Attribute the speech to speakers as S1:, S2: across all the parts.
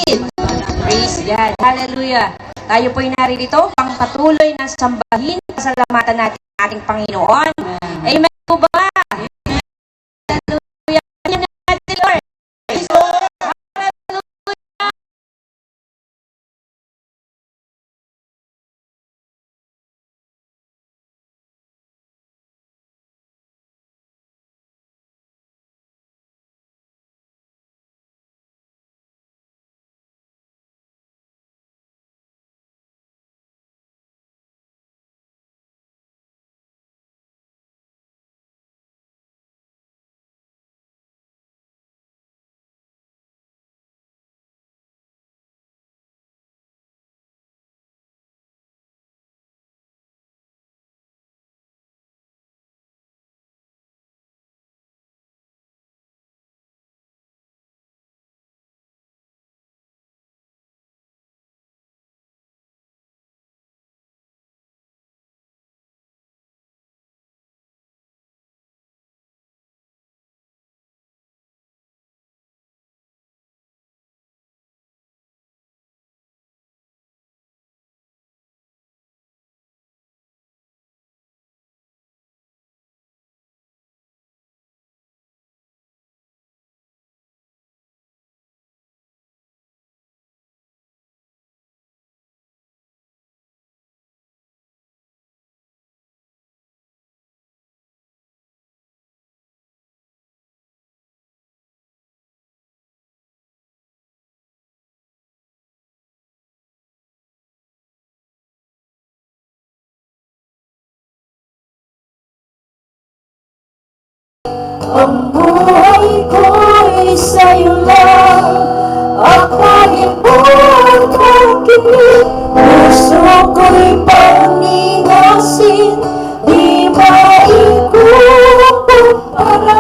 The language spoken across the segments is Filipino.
S1: malapit. Praise God. Hallelujah. Tayo po'y naririto pang patuloy na sambahin, pasalamatan natin ang ating Panginoon. Amen po ba? Hallelujah. Amen natin, Lord.
S2: Ang buhay ko'y sa'yo lang, akayin mo ang aking puso ko'y paninasin, di maikukumpara.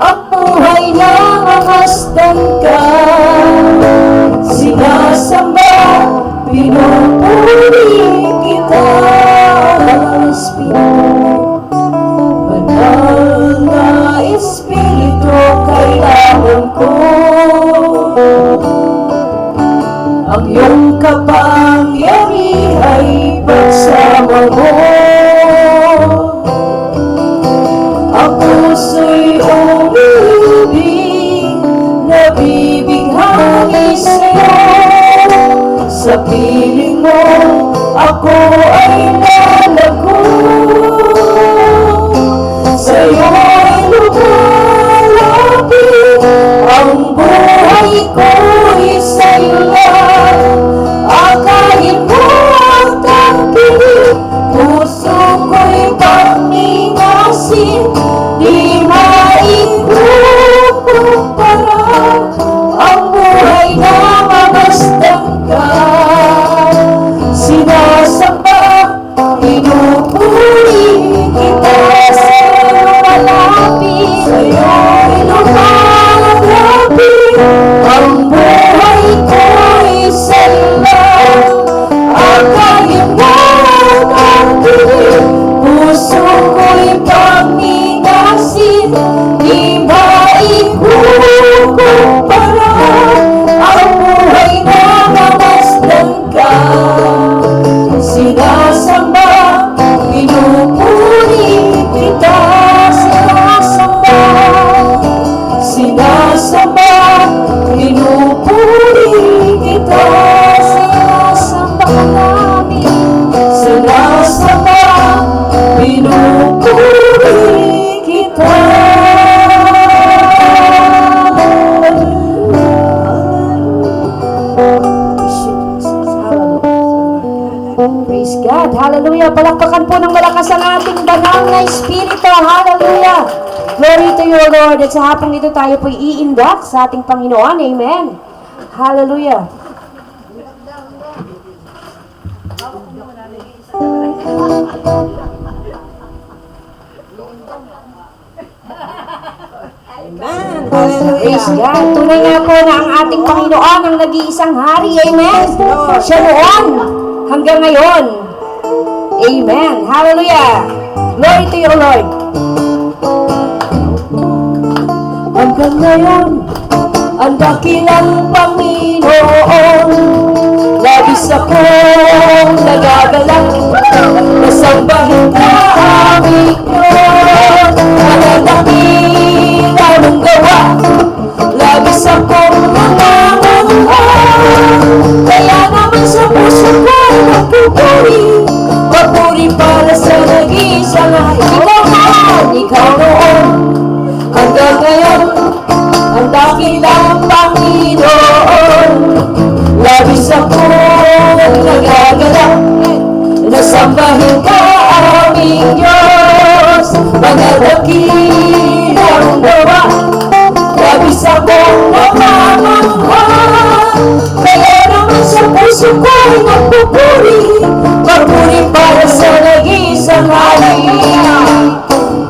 S2: Ang buhay na masdan ka, sinasamba, pinupuri kita, Espiritu. Banal na Espiritu, kailangan ko ang iyong kapangyarihan pagsama mo. Ang puso'y umiibig, nabibighani sa'yo. Sa piling mo, ako ay lalago. Sa'yo'y lumalapit, ang buhay ko'y sa'yo lang. Akayin mo ang tangkilik, puso ko'y panginasin, di maikukumpara. Ang buhay na mamasdan ka, sinasamba, pinupuri kita. Sa'yo'y lumalapit, ang buhay ko'y sa'yo lang. Akayin mo ang aking puso ko'y panginasin, di maikukumpara. Ang buhay na mamasdan ka, sinasamba, pinupuri kita. Sinasamba, pinupuri kita. Sinasamba namin, sinasamba, pinupuri kita. Praise God, hallelujah. Palakpakan po ng malakas ang ating banal na Espiritu, hallelujah. Glory to you, Lord. At sa hapong ito tayo po'y iindak sa ating Panginoon. Amen. Hallelujah.
S1: Amen.
S2: Praise God. Tunay nga po na ang ating Panginoon ang nag-iisang hari. Amen. Siya noon hanggang ngayon. Amen. Hallelujah. Glory to you, Lord. Hanggang ngayon, ang dakilang Panginoon akong nagagalak, nasambahin ka aming Diyos. Mga dakila mong gawa, labis akong namamangha. Kaya naman sa puso ko'y nagpupuri, papuri para sa nag-iisang ikaw noon, hanggang ngayon, ang dakilang Panginoon. Labis akong nagagalak, nasambahin ka aming Diyos. Mga dakila mong gawa, labis akong namamangha. Kaya naman sa puso ko'y nagpupuri, papuri para sa nag-iisang hari.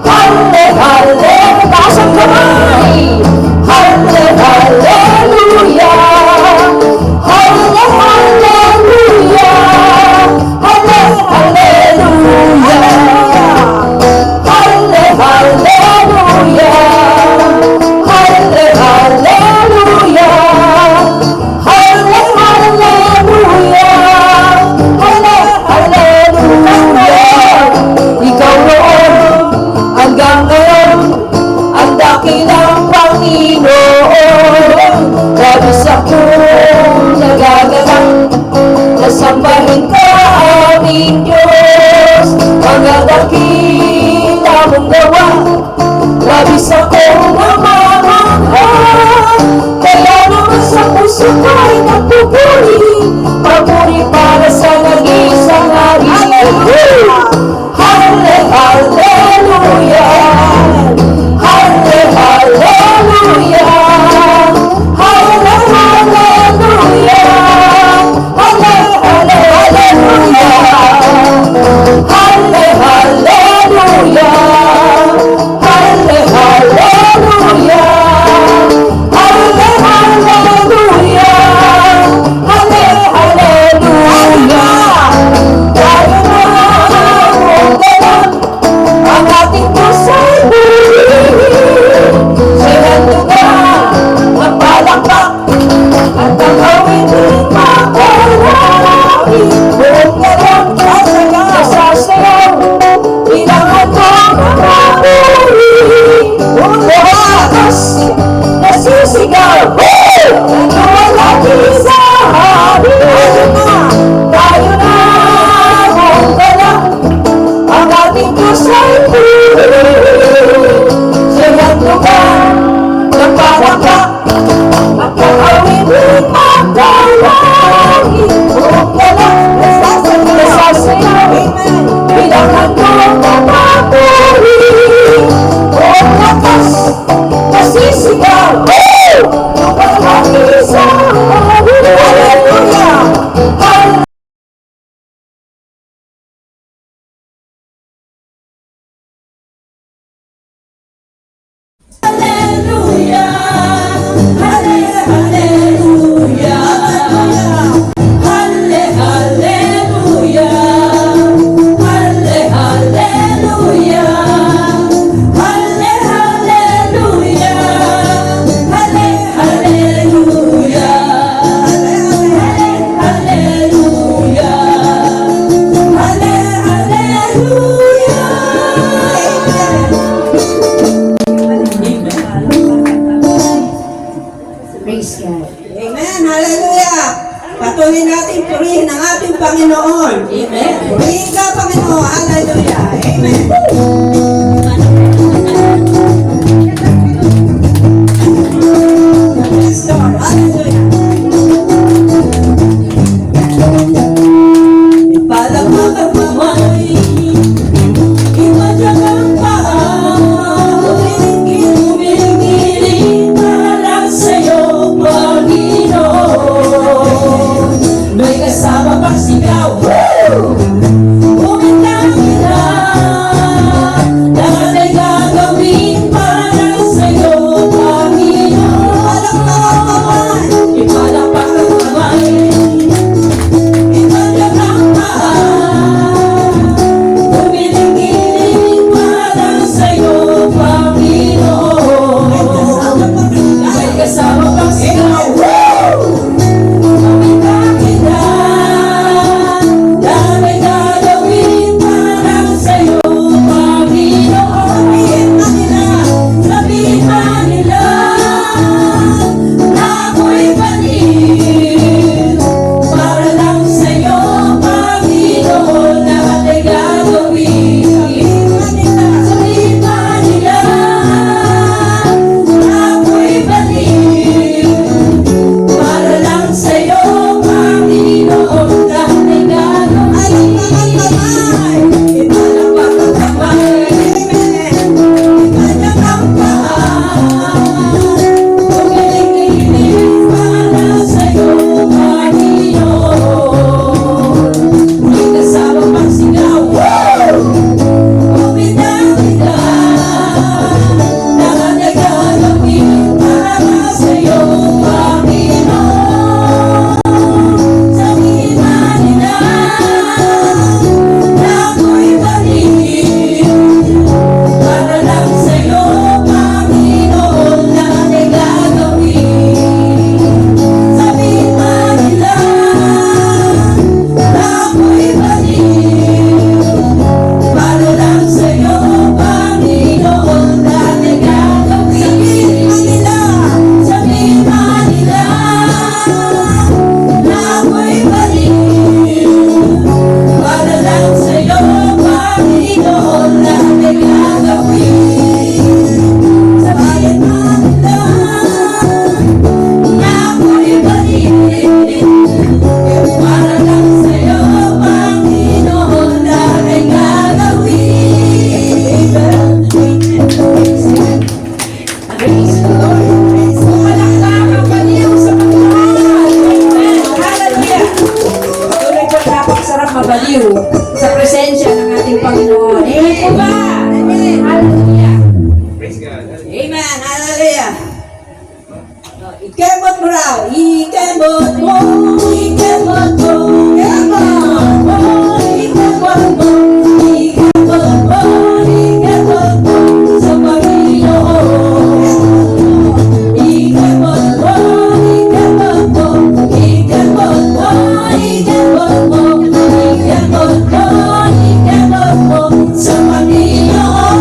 S2: Halle, halle, taas ang kamay. Halle, halleluya. Halle, halleluya. Halle, halleluya. Halle, halleluya. Halle, halleluya. Halle, halleluya. Halle, halleluya. Ikaw noon, hanggang ngayon, ang dakilang Panginoon. Labis akong nagagalak, nasambahin ka aming Diyos. Mga dakila mong gawa, labis akong namamangha. Kaya naman sa puso ko'y nagpupuri, papuri para sa nag-iisang hari. Halle, halleluya. Halle, halleluya. Halle, halleluya. Halle, halleluya. Halle, halleluya. Halle, halleluya. Halle, halleluya. Halle, halleluya. Tayo na ang galang, ang ating pusa'y purihin. Siya'y handuga ng palakpak at ang awitin makalangin. Buong galang nasasayaw, bilang handog ng papuri. Buong lakas nasisigaw, nagwalagi sa hari. Tayo na buong galang, ang ating pusa'y purihin. Siya'y handuga ng palakpak at ang awitin makalangin. Buong galang nasasayaw, bilang handog ng papuri. Buong lakas nasisigaw, nagwalagi sa hari. Hallelujah! Hallelujah! Praise God.
S3: Amen. Hallelujah. Patuloy natin purihin ang ating Panginoon. Amen. Purihin ka, Panginoon. Hallelujah. Amen. Yes, Lord. Hallelujah. Ipalang mga pamay, imadyagang paa, umiling-iling para sa'yo, Panginoon. May kasama pang sigaw. Kasama pang sigaw. Kami kakita
S2: Panginoon. Amen po ba? Amen. Hallelujah.
S3: Amen. Hallelujah. Ikemot mo raw. Ikemot mo. Ikemot mo. Ikemot mo. Ikemot mo. Ikemot mo. Ikemot mo. Sa Panginoon. Ikemot mo. Ikemot mo. Ikemot mo. Ikemot mo. Ikemot mo. Ikemot mo. Sa Panginoon.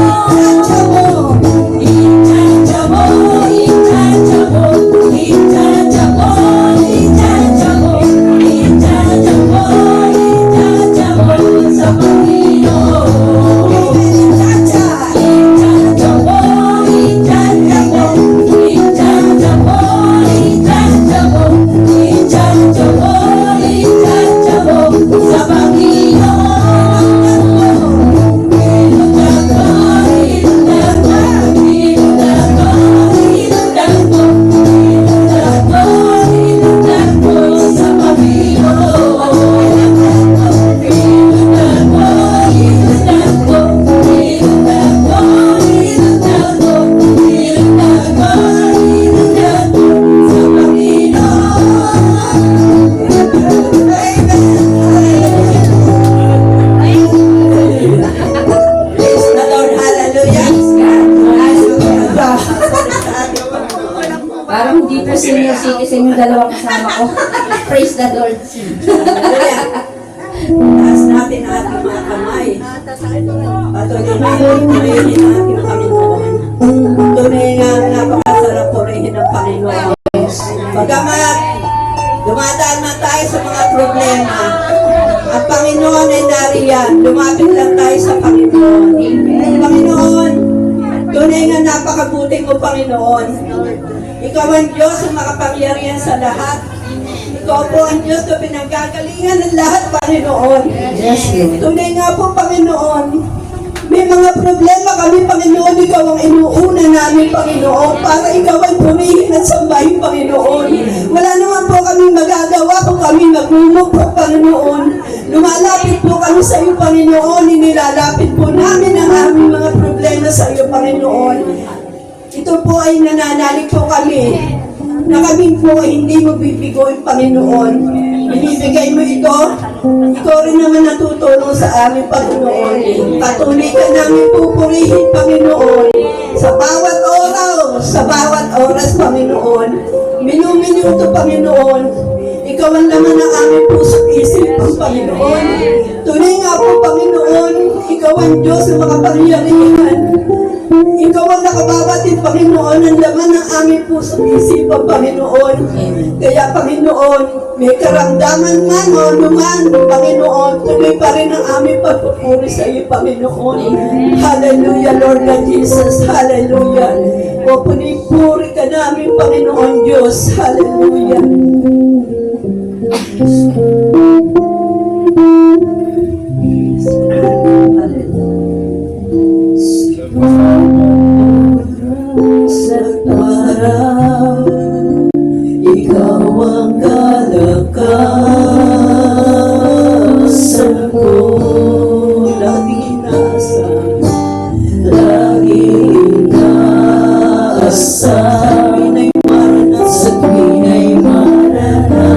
S2: Parang hindi po senior citizen yung dalawang kasama ko. Praise the Lord.
S3: Taas natin ang ating mga kamay. Patuloy natin purihin ang ating Panginoon. Tunay nga napakasarap purihin ang Panginoon. Pagkamat, dumadaan man tayo sa mga problema. Ang Panginoon ay nariyan. Lumapit lang tayo sa Panginoon. Panginoon, tunay nga napakabuti mo, Panginoon. Ikaw ang Diyos ang makapangyarihan sa lahat. Ikaw po ang Diyos na pinanggagalingan ng lahat, Panginoon.
S2: Yes, Lord.
S3: Tunay nga po, Panginoon. May mga problema kami, Panginoon. Ikaw ang inuuna namin, Panginoon. Para ikaw ay purihin at sambahin, Panginoon. Wala naman po kami magagawa kung kami magmumukha, Panginoon. Lumalapit po kami sa iyo, Panginoon. Inilalapit po namin ang aming mga problema sa iyo, Panginoon. Ito po ay nananalig po kami na kami po ay hindi mo bibigoy, Panginoon. Ibibigay mo ito. Ikaw rin naman natutulong sa amin, Panginoon. Patuloy ka namin pupurihin, Panginoon. Sa bawat oraw, sa bawat oras, Panginoon. Minuminuto, Panginoon. Ikaw ang laman ng aming puso isip, Panginoon. Tunay nga po, Panginoon. Ikaw ang Diyos na makapangyarihan. Ikaw ang nakababatid, Panginoon, ang laman ng aming puso isipan, Panginoon. Kaya, Panginoon, may karamdaman man o luman, Panginoon, tuloy pa rin ang aming pagpupuri sa iyo, Panginoon. Hallelujah, Lord God Jesus. Hallelujah. O puri ka namin, Panginoon Diyos. Hallelujah. Sa araw, ikaw ang kalakasan ko. Laging nasa, laging nasa. Sa tuwin ay maranasan, sa tuwin ay maranasan.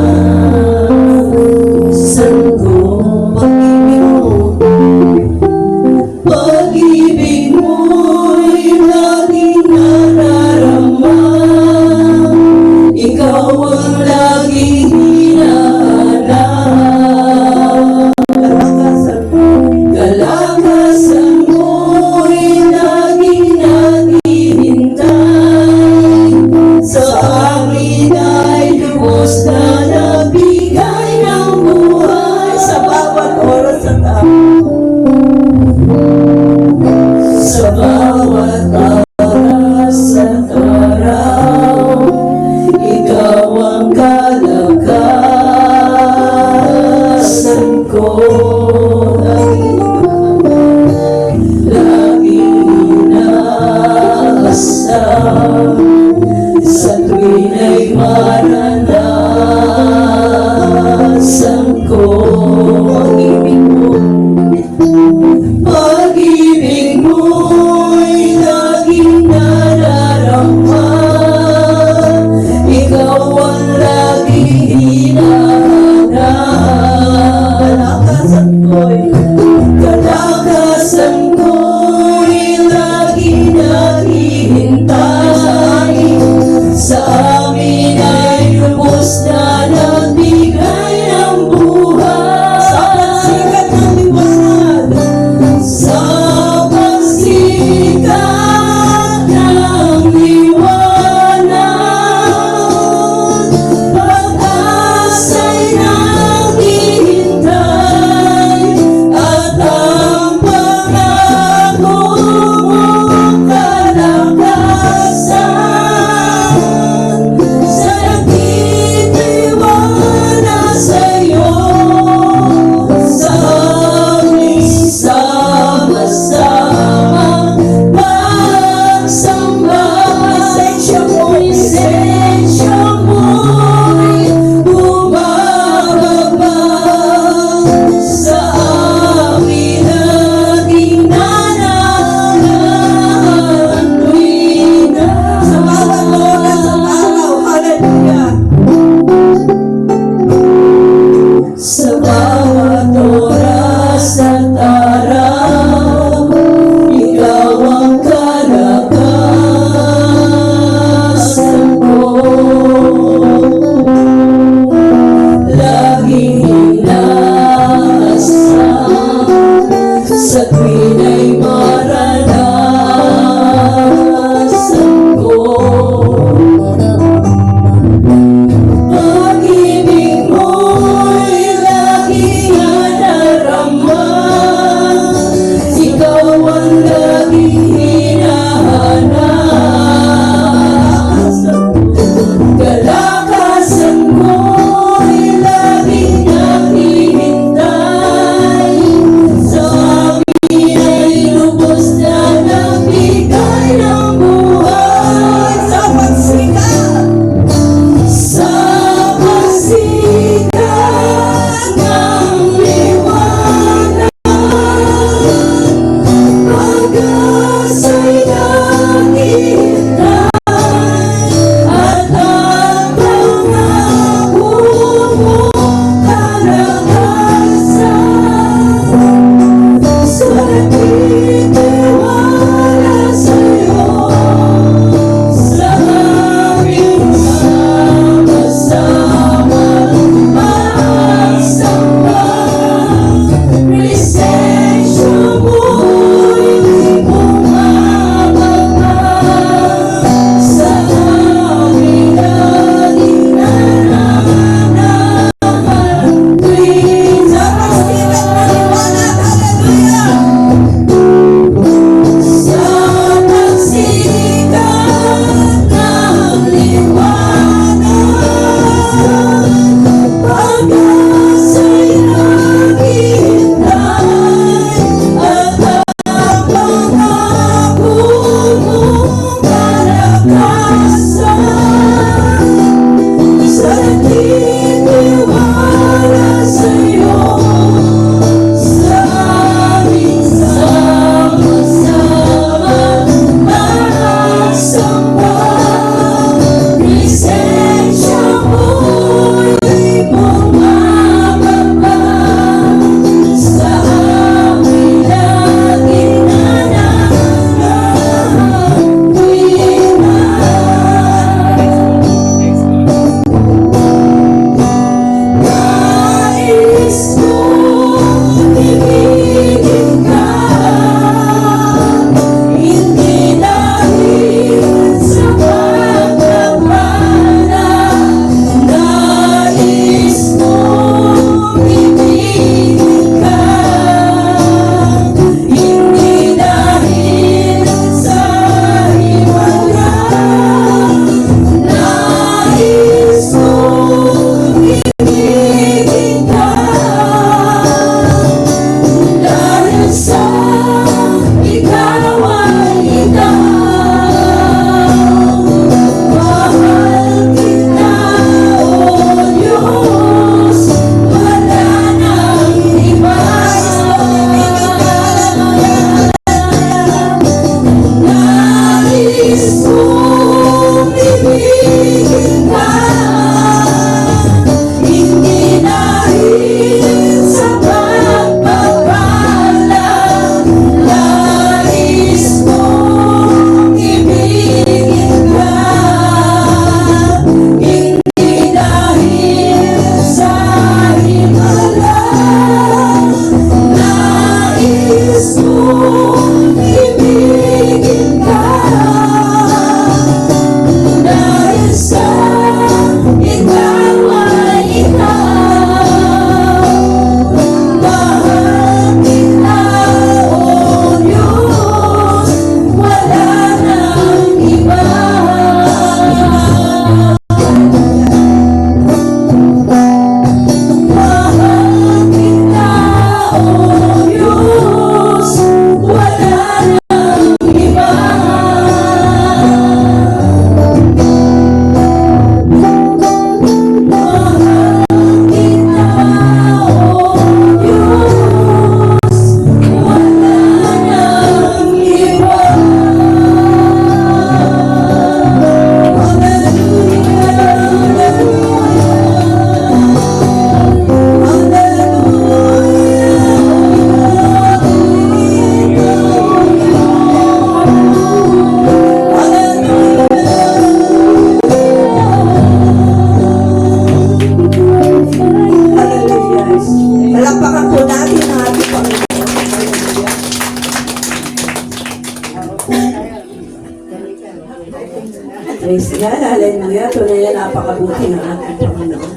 S3: napakakabuti ng ating Panginoon.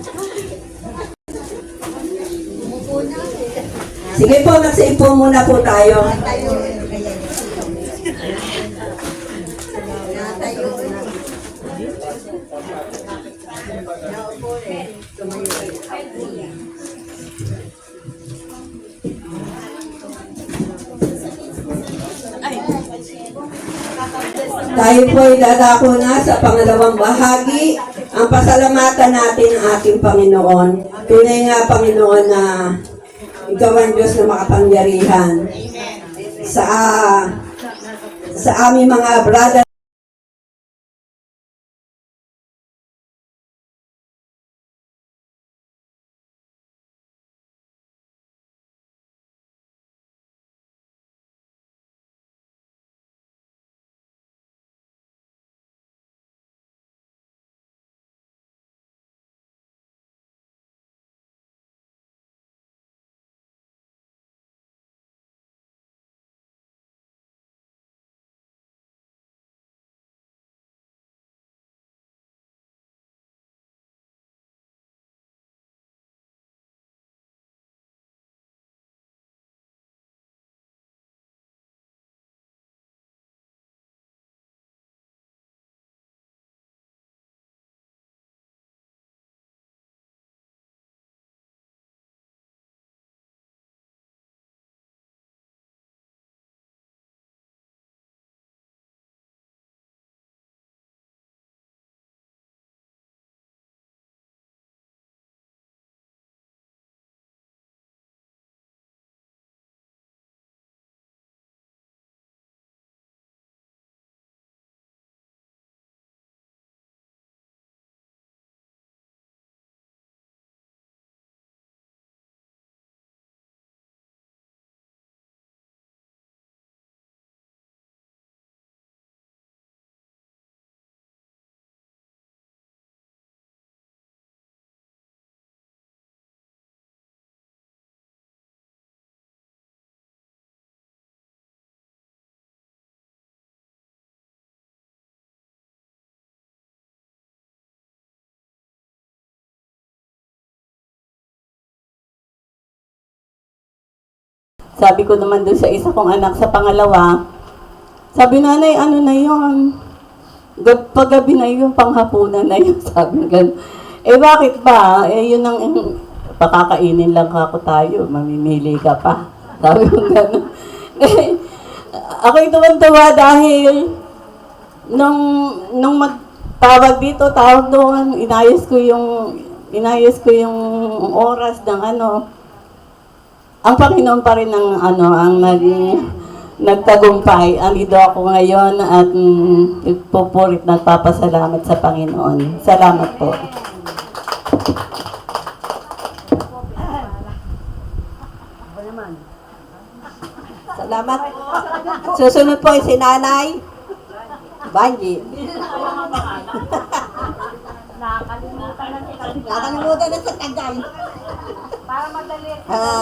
S3: Sige po, magsipo muna po tayo. Tayo po ay dadako na sa pangalawang bahagi, ang pasalamatan natin ang ating Panginoon. Tunay nga, Panginoon, na Ikaw ang Diyos na makapangyarihan. Sa aming mga brother,
S4: Sabi ko naman doon sa isa kong anak sa pangalawa, sabi, nanay, ano na yun? Paggabi na yun, panghapunan na yun, sabi ganun. Eh bakit ba? Eh yun ang pakakainin lang ako tayo, mamimili ka pa. Sabi ko gano'n. Ako'y tuwan-tuwa dahil nung magtawag dito, tawag doon, inayos ko yung oras ng ang Panginoon pa rin ang nagtagumpay. Andito ako ngayon at pupurit nagpapasalamat sa Panginoon. Salamat po.
S5: Salamat. Susunod po ay si Nanay Banji. Nakalimutan na sa Tagay.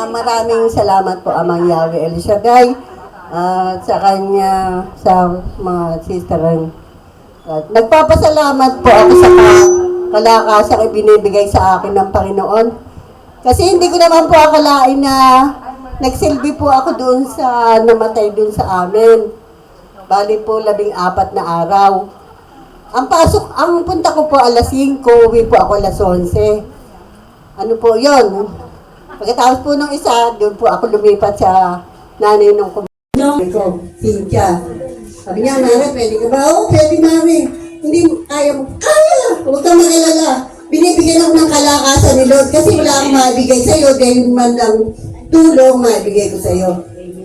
S5: Maraming salamat po Amang Yahweh El Shaddai sa kanya, sa mga sister. Nagpapasalamat po ako sa kalakasang ibinibigay sa akin ng Panginoon. Kasi hindi ko naman po akalain na nagsilbi po ako doon sa namatay doon sa amin. Bali po 14 na araw. Ang punta ko po alas 5, uwi po ako alas 11. Ano po yon? Pagkatapos po ng isa, doon po ako lumipat sa nanay nung kumain ko, Cynthia. Sabi niya, Mare, pwede ka ba? Oo, pwede, Mare. Hindi, ayaw mo. Kaya! Huwag kang mag-alala. Binibigyan ako ng kalakasan ni Lord kasi wala akong maibigay sa'yo dahil man lang tulong maibigay ko sa'yo.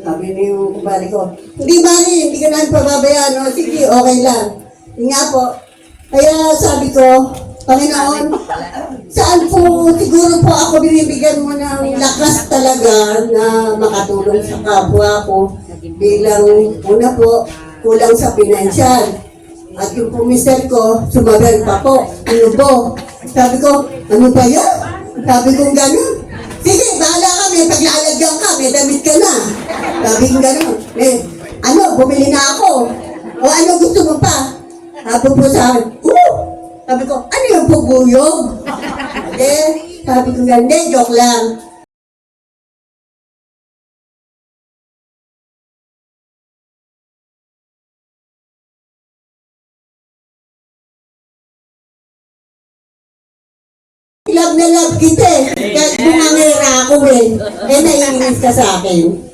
S5: Sabi niyo yung kumari ko, hindi, Mare, hindi ka namin pababayaan. O, sige, okay lang. Yun nga po. Kaya sabi ko, Panginoon, saan po siguro po ako binibigyan mo ng lakas talaga na makatulong sa kapwa ko bilang una po, kulang sa pinansyal. At yung pumister ko, sumagal pa po, ano po. Sabi ko, ano ba yan? Sabi ko gano'n. Sige, bahala kami, paglalagyan ka, may damit ka na. Sabi ko gano'n. Bumili na ako. O ano gusto mo pa? Sabi po sa akin, Sabi ko, ano yung bubuyog? Sabi ko, hindi, joke lang. Love na love kita eh. Kahit bumangera ako eh. Naiinis ka sa akin.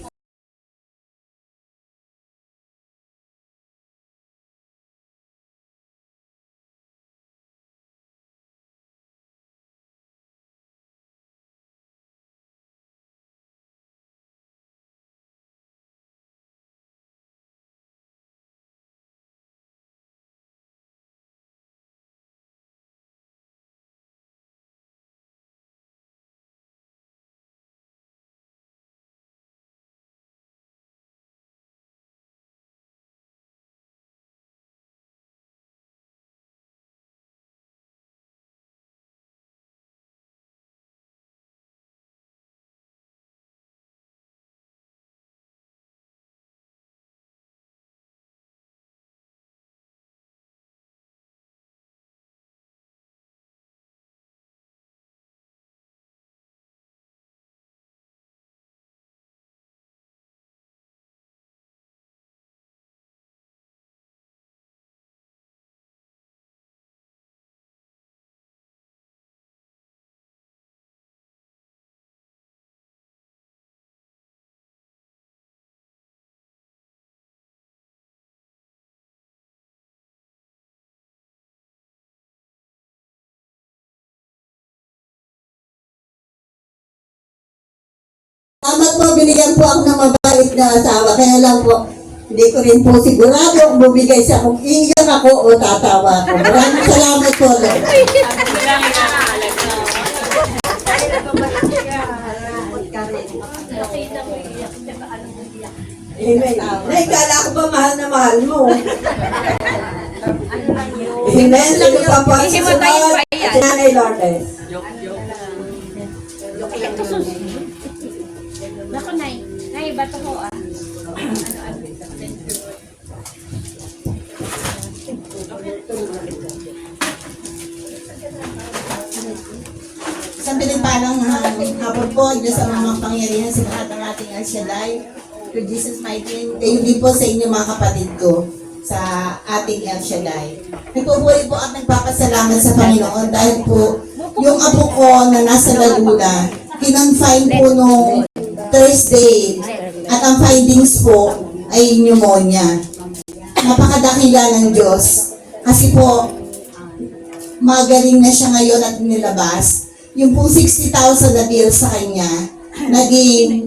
S5: Salamat po, binigyan po ako ng mabait na asawa. Kaya lang po, hindi ko rin po sigurado kung bumigay siya kung iiyak ako o tatawa ako. Maraming salamat po, Lord.
S3: Amen. Nay, kala ko ba mahal na mahal mo? Amen. Sino pa po ang susunod? Si Nanay Lourdes.
S1: Naku, Nay. Nay, bato ko ah.
S6: Isang pinagpalang hapon po, Diyos ang mga pangyarihan sa lahat ng ating El Shaddai. To Jesus mighty name, kayo din po sa inyo mga kapatid ko sa ating El Shaddai. Nagpupuri po at nagpapasalamat sa Panginoon dahil po yung apo ko na nasa Laguna, kinonfine po nung Thursday at ang findings po ay pneumonia. Napakadakila ng Diyos kasi po magaling na siya ngayon at nilabas. Yung pong 60,000 na bill sa kanya, naging,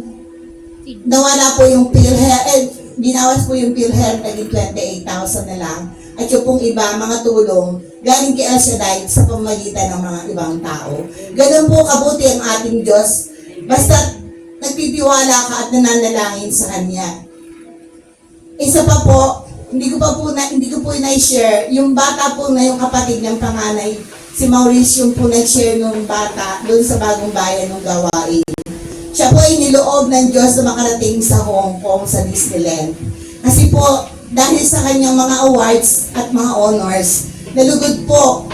S6: nawala po yung PhilHealth, binawas po yung PhilHealth, naging 28,000 na lang. At yung pong iba, mga tulong, galing kay El Shaddai sa pamagitan ng mga ibang tao. Ganun po kabuti ang ating Diyos, basta nagtitiwala ka at nananalangin sa Kanya. Isa pa po, hindi ko po na-share, yung bata po na yung kapatid niyang panganay, si Maurice yung po nag-share nung bata doon sa Bagong Bayan ng Gawain. Siya po ay niloob ng Diyos na makarating sa Hong Kong sa Disneyland. Kasi po, dahil sa kanyang mga awards at mga honors, nalugod po.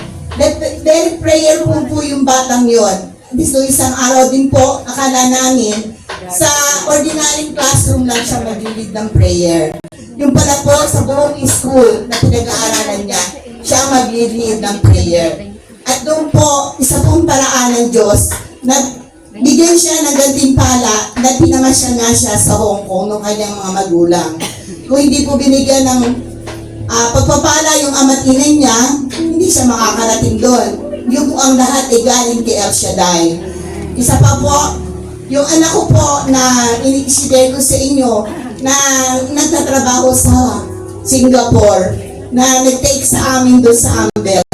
S6: Very prayerful po yung batang yon. So isang araw din po, akala namin, sa ordinary classroom lang siya mag-lead ng prayer. Yung pala po, sa buong school na pinag-aaralan niya, siya mag-lead ng prayer. At doon po, isa pong paraan ng Diyos, bigyan siya ng gantimpala na pinamasya nga siya sa Hong Kong ng kanyang mga magulang. Kung hindi po binigyan ng pagpapala yung ama't ina niya, hindi siya makakarating doon. Yung ang lahat ay galing kay El Shaddai. Isa pa po, yung anak ko po na inisibay ko sa inyo na nagtatrabaho sa Singapore, na nag-take sa amin doon sa Ambel.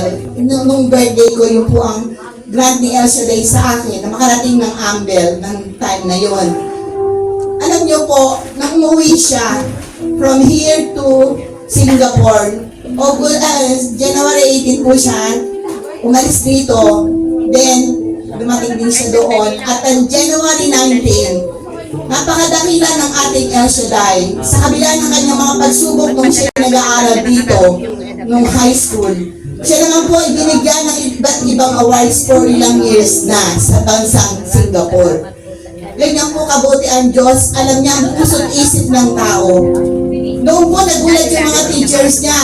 S6: Nung birthday ko, yun po ang grant ni El Shaddai sa akin na makarating ng Ambel ng time na yon. Alam niyo po, nang umuwi siya from here to Singapore, January 18 po siya, umalis dito, then dumating din siya doon. At on January 19, napakadakila ng ating El Shaddai. Sa kabila ng kanyang mga pagsubok nung siya nag-aaral dito, nung high school, Siya naman po ay binigyan ng iba't ibang awards for ilang years na sa bansang Singapore. Ganyan po kabuti ang Diyos, alam niya ang puso't isip ng tao. Noon po nagulat yung mga teachers niya.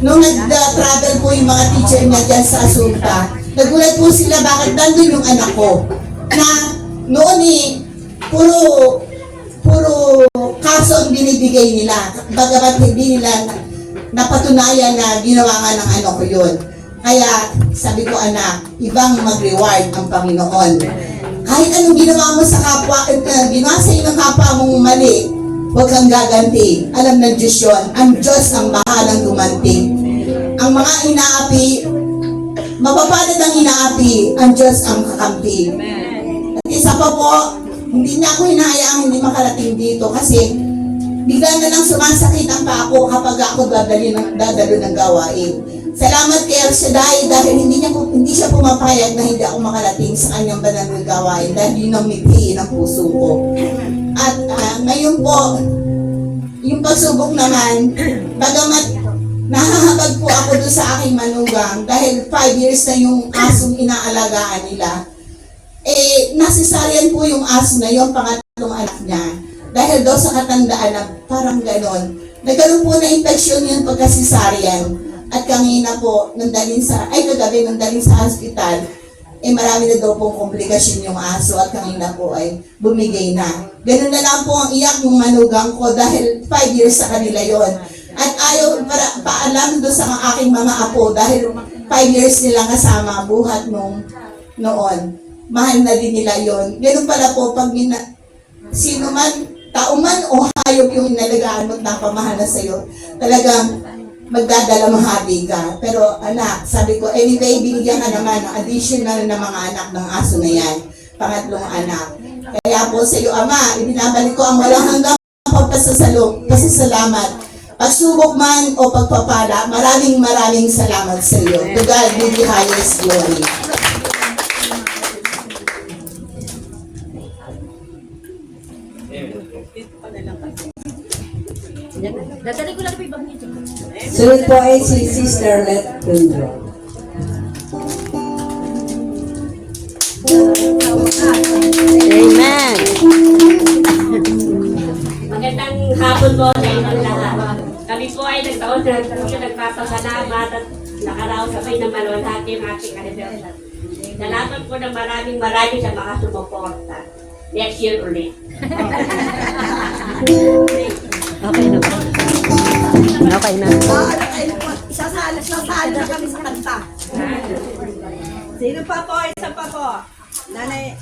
S6: Nung nag-travel po yung mga teacher niya dyan sa Asunta, nagulat po sila bakit nandun yung anak ko. Na noon puro kaso ang binibigay nila. Bagamat hindi nila napatunayan na ginawa nga ng anak ko yun. Kaya sabi ko, anak, ibang mag-reward ang Panginoon. Kahit anong ginawa mo sa kapwa, ginawa sa ng kapwa mong mali, huwag kang gaganti. Alam ng Diyos yun. Ang Diyos ang bahalang gumanti. Ang mga inaapi, mapapalad ang inaapi, ang Diyos ang kakampi. At isa pa po, hindi na ako hinahayaang hindi makarating dito kasi bigla na lang sumasakit ang paa ko kapag ako dadalo ng gawain. Salamat kay El Shaddai dahil hindi siya pumapayag na hindi ako makarating sa kanyang banal na gawain dahil yun ang mithi ng puso ko. At ngayon po, yung pagsubok naman, bagamat nahahabag po ako doon sa aking manugang dahil 5 years na yung asong inaalagaan nila. Nasisaryan po yung aso na yung pangatlong anak niya. Dahil daw sa katandaan na parang ganon. Nagkaroon po na infeksyon yun pagkasisaryan. At kanina po, kagabi nandalin sa hospital, marami na daw pong komplikasyon yung aso at kanina po ay bumigay na. Ganun na lang po ang iyak ng manugang ko dahil 5 years sa kanila yon. At ayaw paalam doon sa aking mga apo dahil 5 years nilang kasama buhat noon. Mahal na din nila yon. Ganun pala po pag sino man, tao man o hayop yung inalagaan mo at napamahal na sa'yo, talagang magdadalamhati ka. Pero anak, sabi ko, anyway, binigyan ka naman ng additional na mga anak ng aso na yan. Pangatlong anak. Kaya po sa iyo, Ama, ibinabalik ko ang walang hanggang pasasalamat. Pagsubok man o pagpapala, maraming salamat sa iyo. To God be the highest glory.
S7: Sunod po ay si Sister Let Pedro.
S5: Amen.
S8: Magandang hapon po sa inyong lahat. Kami po ay nagpapasalamat at nakaraos sabay ng maluwalhati ang ating anniversary. Salamat po ng maraming sa mga sumuporta. Next year ulit.
S5: Okay na.
S3: Sasali na kami sa kanta. Sino pa po? Isa pa po. Nanay.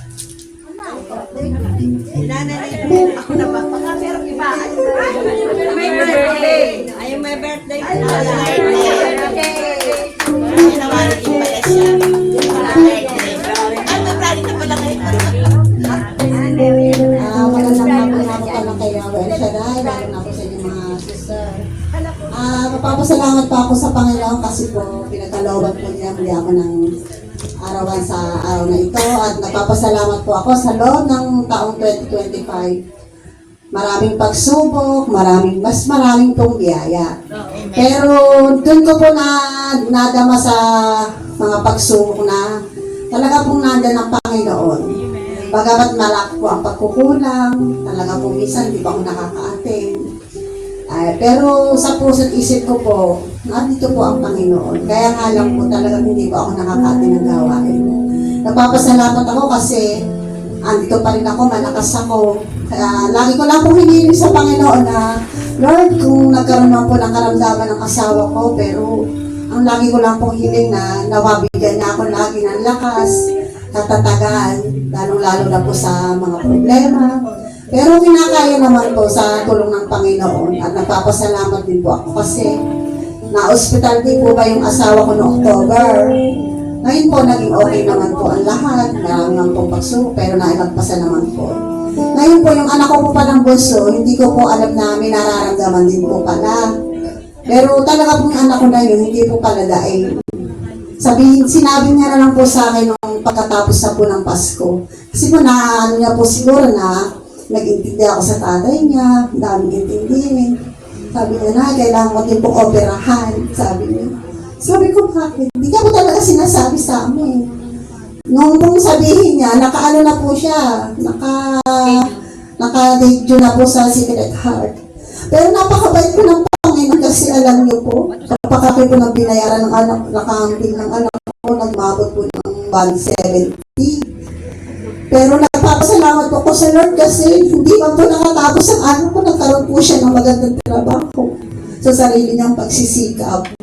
S3: Ako na ba? Pero iba. May birthday. Ayun may birthday.
S6: Pinawarikin pala siya. Ay, mabrali na pala kayo.
S5: Magandang hapon pala kay El Shaddai, lalo na po sa inyong mga sister. Magpapasalamat pa ako sa Panginoon kasi po pinagkalooban po niya muli ako ng arawan sa araw na ito at nagpapasalamat po ako sa loob ng taong 2025. Maraming pagsubok, mas maraming pong biyaya. Pero doon ko po nadama sa mga pagsubok na talaga pong nandiyan ang Panginoon. Bagamat malaki po ang pagkukulang, talaga po minsan di pa ako nakaka-attend. Pero sa puso't isip ko po, nandito po ang Panginoon. Kaya nga lang po talaga hindi po ako nakaka-attend ng gawain. Nagpapasalamat ako kasi andito pa rin ako, malakas ako. Kaya lagi ko lang po hinihiling sa Panginoon na, Lord, kung nagkaroon man po ng karamdaman ng asawa ko, pero ang lagi ko lang pong hiling na nawabigyan niya ako lagi ng lakas, katatagan, lalong-lalo na po sa mga problema. Pero kinakaya naman po sa tulong ng Panginoon at nagpapasalamat din po ako kasi na-hospital din po ba yung asawa ko noong October. Ngayon po naging okay naman po ang lahat, maraming pong pagsubok pero nailagpasan naman po. Ngayon po yung anak ko po palang bunso, hindi ko po alam na may nararamdaman din po pala. Pero talaga po yung anak ko na yun, hindi po pala dahil sinabi niya na lang po sa akin nung pagkatapos na po ng Pasko. Kasi po ano niya po siguro na nag-intindi ako sa tatay niya, daming intindihin. Sabi niya na, kailangan mo din po operahan, sabi niya.
S6: Sabi ko, bakit? Hindi ka po talaga sinasabi sa amin. Nung pong sabihin niya, nakaano na po siya, naka-date na po sa Secret Heart. Pero napakabait po ng Panginoon kasi alam niyo po, kapag po nang binayaran ng anak, nakaambing ng anak ko, nagmabot po ng 170. Pero nagpapasalamat po ko sa Lord kasi hindi pa po nakatapos ang anak ko, nagkaroon po siya ng magandang trabaho sa sarili niyang pagsisikap.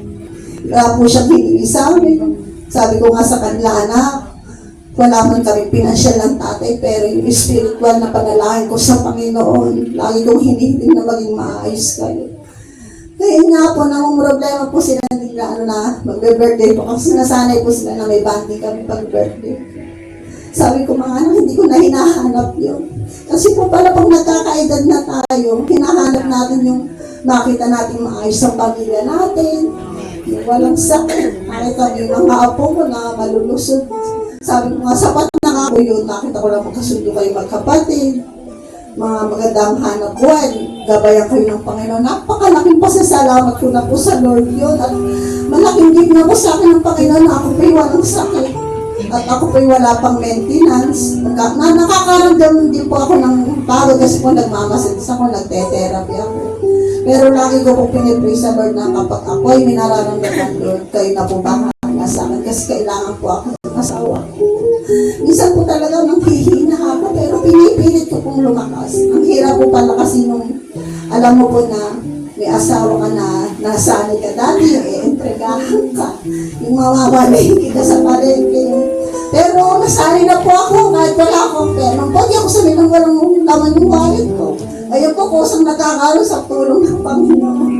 S6: Kaya po siya pinili sa amin. Sabi ko nga sa kanila, anak, wala man kami pinansyal ng tatay, pero yung spiritual na panalangin ko sa Panginoon, lagi kong hinihiling na maging maayos kayo. Kaya nga po, namang problema po sila na magbe-birthday po kasi nasanay po sila na may banding kami pag-birthday. Sabi ko, mga anak, hindi ko na hinahanap yun. Kasi po pala pag nagkakaedad na tayo, hinahanap natin yung makita natin maayos ang pamilya natin, yung walang sakit. Nakita yung mga apo ko na malulusod. Sabi ko nga, sapat na nga po yun. Nakita ko lang magkasundo kayo magkapatid. Mga magandang hanap buwan. Gabayan kayo ng Panginoon. Napakalaking pasasalamat ko na po sa Lord yun. At malaking gift na po sa akin ng Panginoon na ako po'y walang sakit. At ako po'y wala pang maintenance. Nakakaramdam din po ako ng pagod kasi po nagmamasalis ako, nagte-therapy ako. Pero lagi ko po pinipray sa Lord na kapag ako ay minararamdaman, Lord, kayo na po bahala sa akin kasi kailangan po ako ng asawa ko. Minsan po talaga nanghihina ako pero pinipilit ko pong lumakas. Ang hirap po pala kasi nung alam mo po na may asawa ka na nasanay ka dati, i-entregahan ka, yung mamamalay kita sa palengke. Pero nasanay na po ako kahit wala akong pera. Nung pag ako sabi nang walang laman yung wallet ko, ayun po kusang nakakalo sa tulong ng Panginoon.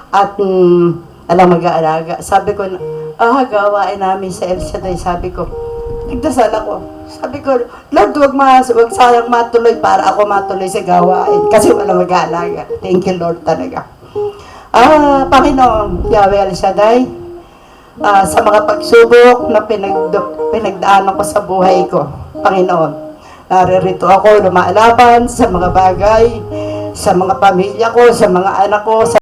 S9: At alam mag-aalaga. Sabi ko, gawain namin sa El Shaddai. Sabi ko, nagdasal ako. Sabi ko, Lord, wag sayang matuloy para ako matuloy sa gawain. Kasi wala mag-aalaga. Thank you, Lord, talaga. Panginoon, Yahweh El Shaddai, sa mga pagsubok na pinagdaanan ko sa buhay ko, Panginoon, naririto ako, lumalaban sa mga bagay, sa mga pamilya ko, sa mga anak ko, sa